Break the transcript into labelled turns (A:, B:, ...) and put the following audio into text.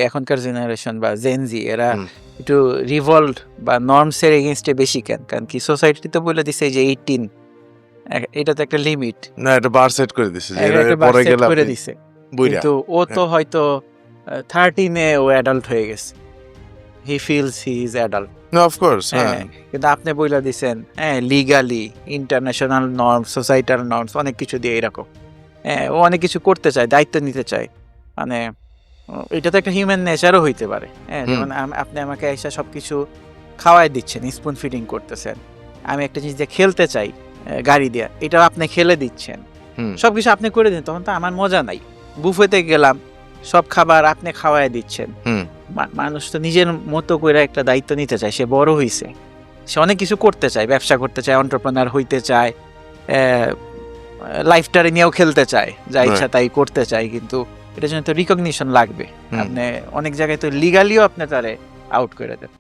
A: এখনকার জেনারেশন বা জেনজি এরা
B: হুম।
A: একটু রিভল্ট বা নর্মসের এগেইনস্টে বেশি কেন? কারণ কি সোসাইটি তো বলে দিছে যে 18 এটা তো একটা লিমিট।
B: না, এটা বার সেট করে দিছে যে
A: একটা
B: এর
A: বার
B: পরে
A: সেট
B: গেলে
A: করে
B: আপনি
A: দিছে।
B: বুইড়া।
A: কিন্তু ও তো হয়তো 13 এ ও অ্যাডাল্ট হয়ে গেছে। He feels he is adult.
B: না, অফ কোর্স, হ্যাঁ।
A: হ্যাঁ, কিন্তু আপনি বইলা দিছেন legally international norms, societal norms অনেক কিছু দিয়ে এরকম। ও অনেক কিছু করতে চায়, দায়িত্ব নিতে চায়। মানে এটা তো একটা হিউম্যান নেচারও হইতে পারে। যেমন আপনি আমাকে এসে সবকিছু খাওয়াই দিচ্ছেন, স্পুন ফিডিং করতেছেন। আমি একটা জিনিস দিয়ে খেলতে চাই, গাড়ি দিয়ে, এটাও আপনি খেলে দিচ্ছেন। সবকিছু আপনি করে দিন, তখন তো আমার মজা নাই। বুফেতে গেলাম, সব খাবার আপনি খাওয়াই দিচ্ছেন। মানুষ তো নিজের মতো করে একটা দায়িত্ব নিতে চায়, সে বড় হইছে, সে অনেক কিছু করতে চায়, ব্যবসা করতে চায়, এন্টারপ্রেনার হইতে চায়, লাইফটারে নিয়েও খেলতে চায়, যা ইচ্ছা তাই করতে চায়। কিন্তু এটার জন্য তো রিকগনিশন লাগবে। আপনি অনেক জায়গায় তো লিগালিও আপনি তারে আউট করে দেন।